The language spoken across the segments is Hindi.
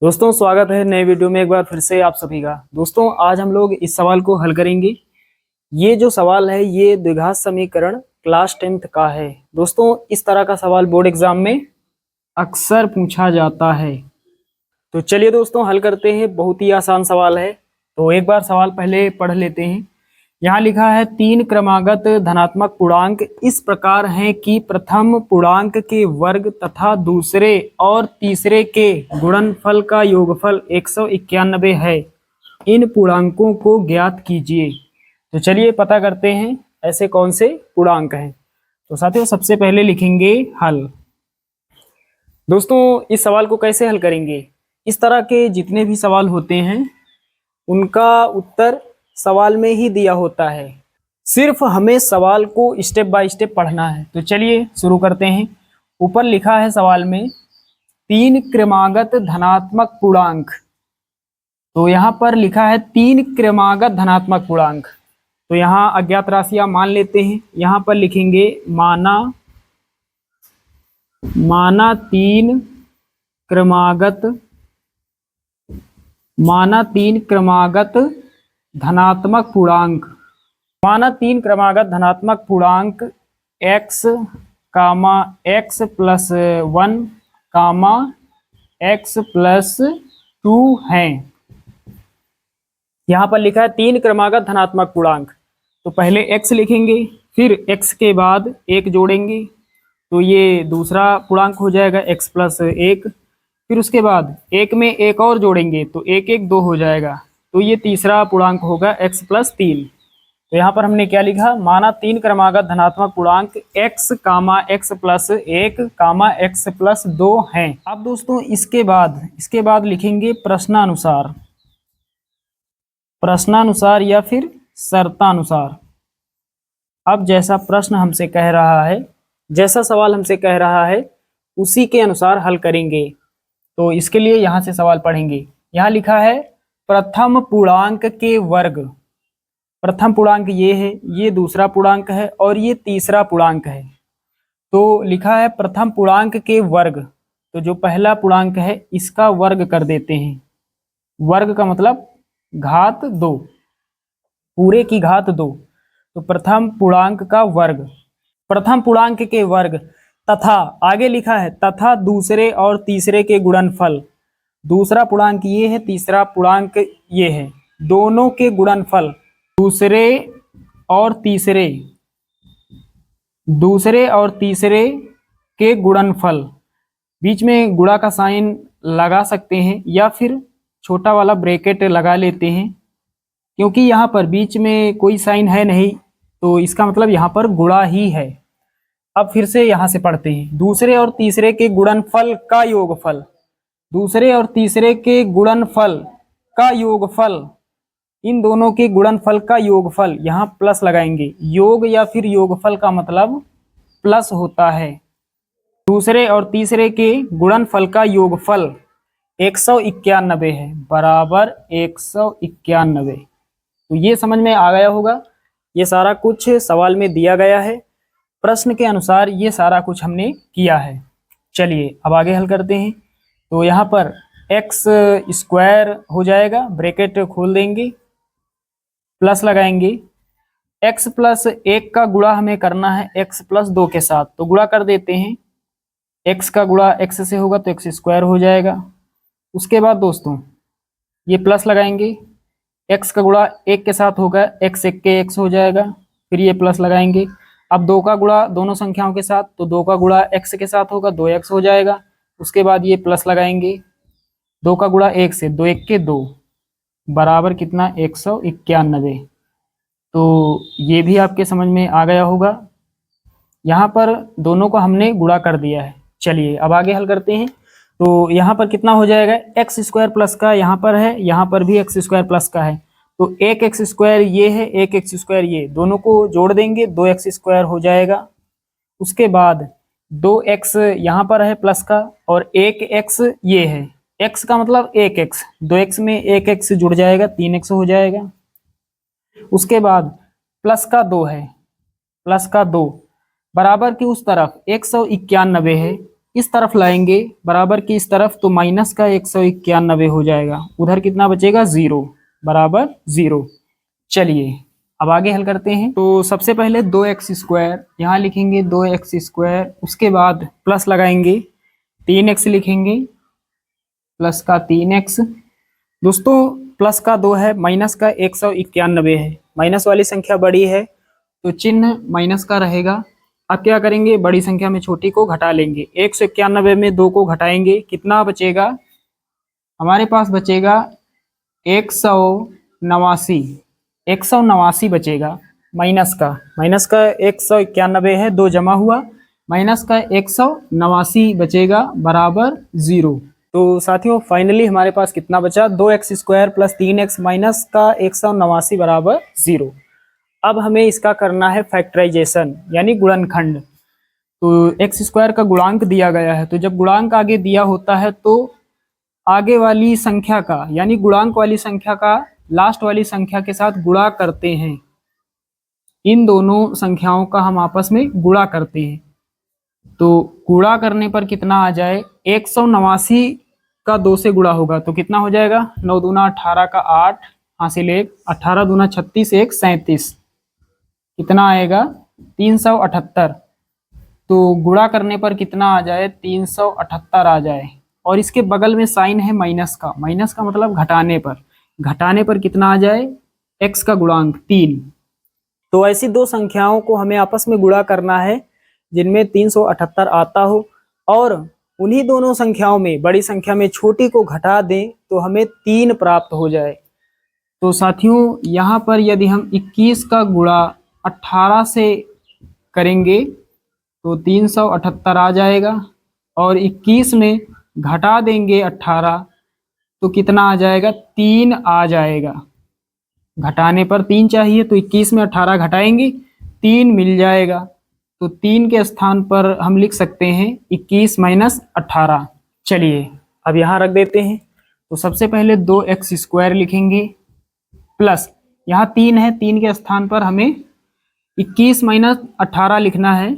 दोस्तों स्वागत है नए वीडियो में एक बार फिर से आप सभी का। दोस्तों आज हम लोग इस सवाल को हल करेंगे। ये जो सवाल है ये द्विघात समीकरण क्लास 10th का है। दोस्तों इस तरह का सवाल बोर्ड एग्जाम में अक्सर पूछा जाता है। तो चलिए दोस्तों हल करते हैं। बहुत ही आसान सवाल है, तो एक बार सवाल पहले पढ़ लेते हैं। यहाँ लिखा है तीन क्रमागत धनात्मक पूर्णांक इस प्रकार हैं कि प्रथम पूर्णांक के वर्ग तथा दूसरे और तीसरे के गुणनफल का योगफल 191 है। इन पूर्णांकों को ज्ञात कीजिए। तो चलिए पता करते हैं ऐसे कौन से पूर्णांक हैं। तो साथियों सबसे पहले लिखेंगे हल। दोस्तों इस सवाल को कैसे हल करेंगे, इस तरह के जितने भी सवाल होते हैं उनका उत्तर सवाल में ही दिया होता है, सिर्फ हमें सवाल को स्टेप बाय स्टेप पढ़ना है। तो चलिए शुरू करते हैं। ऊपर लिखा है सवाल में तीन क्रमागत धनात्मक पूर्णांक। तो यहाँ पर लिखा है तीन क्रमागत धनात्मक पूर्णांक। तो यहाँ अज्ञात राशियां मान लेते हैं। यहाँ पर लिखेंगे माना तीन क्रमागत धनात्मक पूर्णांक। माना तीन क्रमागत धनात्मक पूर्णांक x, x plus 1, x plus 2 हैं। यहाँ पर लिखा है तीन क्रमागत धनात्मक पूर्णांक। तो पहले x लिखेंगे, फिर x के बाद एक जोड़ेंगे तो ये दूसरा पूर्णांक हो जाएगा x प्लस 1। फिर उसके बाद एक में एक और जोड़ेंगे तो एक एक दो हो जाएगा, तो ये तीसरा पूर्णांक होगा x प्लस 3। तो यहाँ पर हमने क्या लिखा, माना तीन क्रमागत धनात्मक पूर्णांक x, x plus 1, x plus 2 हैं। अब दोस्तों इसके बाद लिखेंगे प्रश्नानुसार या फिर शर्तानुसार। अब जैसा प्रश्न हमसे कह रहा है, जैसा सवाल हमसे कह रहा है उसी के अनुसार हल करेंगे। तो इसके लिए यहाँ से सवाल पढ़ेंगे। यहाँ लिखा है प्रथम पूर्णांक के वर्ग। प्रथम पूर्णांक ये है, ये दूसरा पूर्णांक है और ये तीसरा पूर्णांक है। तो लिखा है प्रथम पूर्णांक के वर्ग। तो जो पहला पूर्णांक है इसका वर्ग कर देते हैं। वर्ग का मतलब घात 2, पूरे की घात 2। तो प्रथम पूर्णांक का वर्ग, प्रथम पूर्णांक के वर्ग तथा आगे लिखा है तथा दूसरे और तीसरे के गुणनफल। दूसरा पूर्णांक ये है, तीसरा पूर्णांक ये है, दोनों के गुणनफल। दूसरे और तीसरे के गुणनफल, बीच में गुणा का साइन लगा सकते हैं या फिर छोटा वाला ब्रैकेट लगा लेते हैं, क्योंकि यहाँ पर बीच में कोई साइन है नहीं तो इसका मतलब यहाँ पर गुणा ही है। अब फिर से यहाँ से पढ़ते हैं। दूसरे और तीसरे के गुणनफल का योगफल, दूसरे और तीसरे के गुणनफल का योगफल, इन दोनों के गुणनफल का योगफल, यहाँ प्लस लगाएंगे। योग या फिर योगफल का मतलब प्लस होता है। दूसरे और तीसरे के गुणनफल का योगफल 191 है, बराबर 191। तो ये समझ में आ गया होगा। ये सारा कुछ सवाल में दिया गया है, प्रश्न के अनुसार ये सारा कुछ हमने किया है। चलिए अब आगे हल करते हैं। तो यहाँ पर x स्क्वायर हो जाएगा, ब्रैकेट खोल देंगे, प्लस लगाएंगे। x प्लस 1 का गुणा हमें करना है x प्लस 2 के साथ, तो गुणा कर देते हैं। x का गुणा x से होगा तो x स्क्वायर हो जाएगा। उसके बाद दोस्तों ये प्लस लगाएंगे, x का गुणा 1 के साथ होगा, x 1 के x हो जाएगा। फिर ये प्लस लगाएंगे। अब 2 का गुणा दोनों संख्याओं के साथ, तो 2 का गुणा x के साथ होगा, 2x हो जाएगा। उसके बाद ये प्लस लगाएंगे, 2 का गुणा 1 से, 2 1 के 2, बराबर कितना 191। तो ये भी आपके समझ में आ गया होगा। यहाँ पर दोनों को हमने गुणा कर दिया है। चलिए अब आगे हल करते हैं। तो यहाँ पर कितना हो जाएगा, एक्स स्क्वायर प्लस का यहाँ पर है, यहाँ पर भी एक्स स्क्वायर प्लस का है, तो एक एक्स स्क्वायर ये है, एक एक्स स्क्वायर ये, दोनों को जोड़ देंगे, 2x स्क्वायर हो जाएगा। उसके बाद 2x यहाँ पर है प्लस का और 1x ये है, x का मतलब 1x, 2x में 1x जुड़ जाएगा, 3x हो जाएगा। उसके बाद प्लस का 2 है, प्लस का 2 बराबर की उस तरफ 191 है, इस तरफ लाएंगे बराबर की इस तरफ, तो माइनस का 191 हो जाएगा। उधर कितना बचेगा, 0 बराबर 0। चलिए अब आगे हल करते हैं। तो सबसे पहले 2x² यहाँ लिखेंगे 2x², उसके बाद प्लस लगाएंगे 3x लिखेंगे, प्लस का 3x। दोस्तों प्लस का 2 है, माइनस का 191 है, माइनस वाली संख्या बड़ी है तो चिन्ह माइनस का रहेगा। अब क्या करेंगे, बड़ी संख्या में छोटी को घटा लेंगे। 191 में 2 को घटाएंगे, कितना बचेगा, हमारे पास बचेगा 189। 189 बचेगा माइनस का 191 है, 2 जमा हुआ, माइनस का 189 बचेगा बराबर 0। तो साथियों फाइनली हमारे पास कितना बचा, 2x² प्लस 3x माइनस का 189 बराबर 0। अब हमें इसका करना है फैक्टराइजेशन यानी गुणनखंड। तो x² का गुणांक दिया गया है, तो जब गुणांक आगे दिया होता है तो आगे वाली संख्या का यानी गुणांक वाली संख्या का लास्ट वाली संख्या के साथ गुणा करते हैं। इन दोनों संख्याओं का हम आपस में गुणा करते हैं। तो गुणा करने पर कितना आ जाए, 189 का 2 से गुणा होगा तो कितना हो जाएगा, 9 दूना 18 का 8 हासिल 1, 18 दूना 36, 1 37, कितना आएगा 378। तो गुणा करने पर कितना आ जाए, 378 आ जाए। और इसके बगल में साइन है माइनस का मतलब घटाने पर कितना आ जाए, x का गुणांक 3। तो ऐसी दो संख्याओं को हमें आपस में गुणा करना है जिनमें 378 आता हो, और उन्हीं दोनों संख्याओं में बड़ी संख्या में छोटी को घटा दें तो हमें 3 प्राप्त हो जाए। तो साथियों यहाँ पर यदि हम 21 का गुणा 18 से करेंगे तो 378 आ जाएगा, और 21 में घटा देंगे 18 तो कितना आ जाएगा, 3 आ जाएगा। घटाने पर 3 चाहिए तो 21 में 18 घटाएंगे 3 मिल जाएगा। तो 3 के स्थान पर हम लिख सकते हैं 21 माइनस 18। चलिए अब यहाँ रख देते हैं। तो सबसे पहले 2x² लिखेंगे प्लस यहाँ 3 है, 3 के स्थान पर हमें 21 माइनस 18 लिखना है,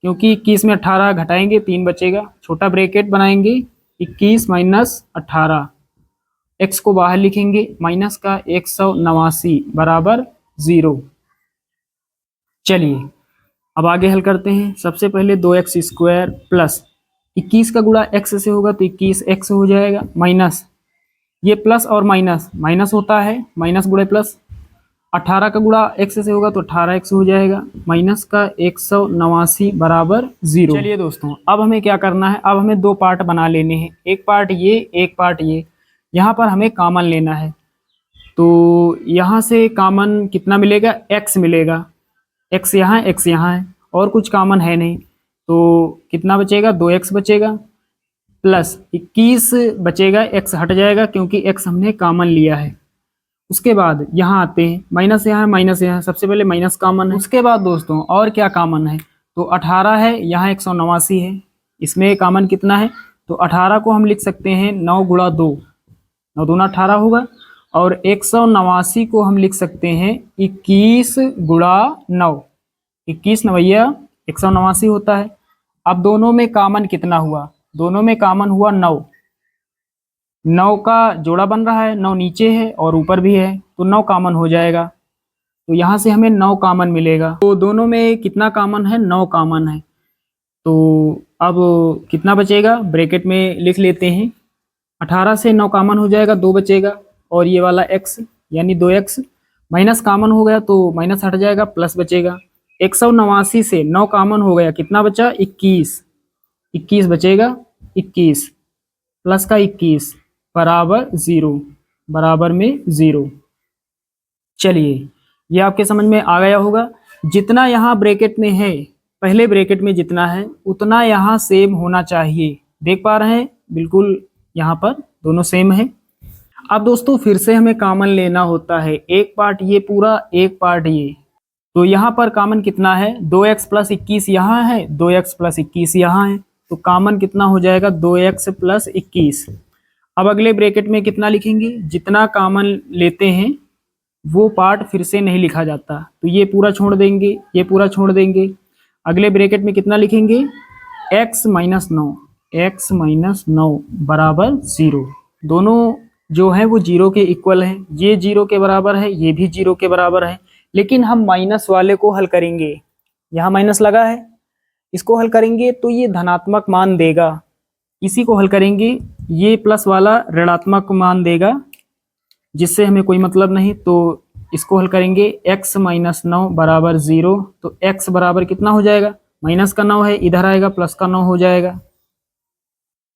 क्योंकि 21 में 18 घटाएंगे 3 बचेगा। छोटा ब्रैकेट बनाएंगे 21 माइनस 18, x को बाहर लिखेंगे, माइनस का 189 बराबर 0। चलिए अब आगे हल करते हैं। सबसे पहले 2x² प्लस 21 का गुणा x से होगा तो 21x हो जाएगा, माइनस ये प्लस और माइनस होता है, माइनस गुणे प्लस। 18 का गुणा x से होगा तो 18x हो जाएगा, माइनस का 189 बराबर 0। चलिए दोस्तों अब हमें क्या करना है, अब हमें 2 पार्ट बना लेने हैं, एक पार्ट ये एक पार्ट ये। यहाँ पर हमें कॉमन लेना है, तो यहाँ से कॉमन कितना मिलेगा, x मिलेगा। x यहाँ है और कुछ कॉमन है नहीं, तो कितना बचेगा, 2x बचेगा प्लस 21 बचेगा, x हट जाएगा क्योंकि x हमने कॉमन लिया है। उसके बाद यहाँ आते हैं, माइनस यहाँ है माइनस यहाँ, सबसे पहले माइनस कॉमन है। उसके बाद दोस्तों और क्या कॉमन है, तो 18 है, यहाँ 189 है, इसमें कॉमन कितना है, तो 18 को हम लिख सकते हैं 9 गुणा 2, 9 दूना 18 होगा, और 189 को हम लिख सकते हैं 21 गुणा 9, 21 नवैया 189 होता है। अब दोनों में कॉमन कितना हुआ, दोनों में कॉमन हुआ 9, 9 का जोड़ा बन रहा है, 9 नीचे है और ऊपर भी है तो 9 कॉमन हो जाएगा। तो यहाँ से हमें 9 कॉमन मिलेगा। तो दोनों में कितना कॉमन है, 9 कॉमन है। तो अब कितना बचेगा, ब्रैकेट में लिख लेते हैं, 18 से 9 कॉमन हो जाएगा, 2 बचेगा, और ये वाला x यानी 2x माइनस कॉमन हो गया तो माइनस हट जाएगा, प्लस बचेगा। 189 से 9 कॉमन हो गया, कितना बचा, 21 बचेगा, 21 प्लस का 21 बराबर 0, बराबर में 0। चलिए ये आपके समझ में आ गया होगा। जितना यहाँ ब्रैकेट में है, पहले ब्रैकेट में जितना है उतना यहाँ सेम होना चाहिए। देख पा रहे हैं, बिल्कुल यहाँ पर दोनों सेम है। अब दोस्तों फिर से हमें कॉमन लेना होता है, एक पार्ट ये पूरा, एक पार्ट ये। तो यहाँ पर कॉमन कितना है, 2x प्लस 21 यहाँ है, 2x प्लस 21 यहाँ है, तो कॉमन कितना हो जाएगा, 2x प्लस 21। अब अगले ब्रैकेट में कितना लिखेंगे, जितना कॉमन लेते हैं वो पार्ट फिर से नहीं लिखा जाता, तो ये पूरा छोड़ देंगे, ये पूरा छोड़ देंगे। अगले ब्रैकेट में कितना लिखेंगे, x माइनस 9, x माइनस 9 बराबर 0। दोनों जो है वो 0 के इक्वल है, ये 0 के बराबर है, ये भी 0 के बराबर है। लेकिन हम माइनस वाले को हल करेंगे, यहाँ माइनस लगा है, इसको हल करेंगे तो ये धनात्मक मान देगा। इसी को हल करेंगे, ये प्लस वाला ऋणात्मक मान देगा, जिससे हमें कोई मतलब नहीं। तो इसको हल करेंगे, x माइनस 9 बराबर 0। तो x बराबर कितना हो जाएगा, माइनस का 9 है, इधर आएगा प्लस का 9 हो जाएगा।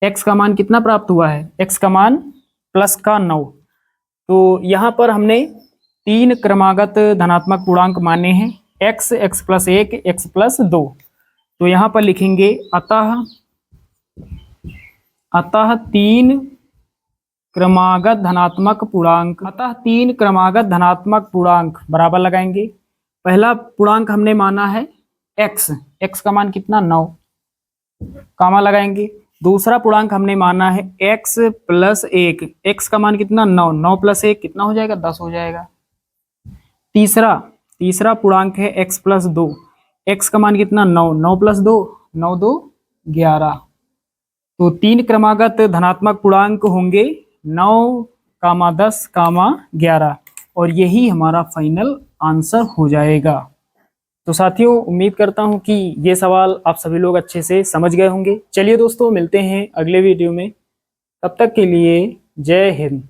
x का मान कितना प्राप्त हुआ है, x का मान प्लस का 9। तो यहाँ पर हमने 3 क्रमागत धनात्मक पूर्णांक माने हैं, x, x plus 1, x plus 2। तो यहाँ पर लिखेंगे अतः 3 क्रमागत धनात्मक पूर्णांक बराबर लगाएंगे। पहला पूर्णांक हमने माना है x, x का मान कितना 9, कामा लगाएंगे। दूसरा पूर्णांक हमने माना है x प्लस 1, x का मान कितना 9, 9 प्लस 1 कितना हो जाएगा, 10 हो जाएगा। तीसरा पूर्णांक है x प्लस 2, x का मान कितना 9, 9 प्लस 2, 9 2 11। तो 3 क्रमागत धनात्मक पूर्णांक होंगे 9, 10, 11, और यही हमारा फाइनल आंसर हो जाएगा। तो साथियों, उम्मीद करता हूं कि ये सवाल आप सभी लोग अच्छे से समझ गए होंगे। चलिए दोस्तों, मिलते हैं अगले वीडियो में, तब तक के लिए जय हिंद।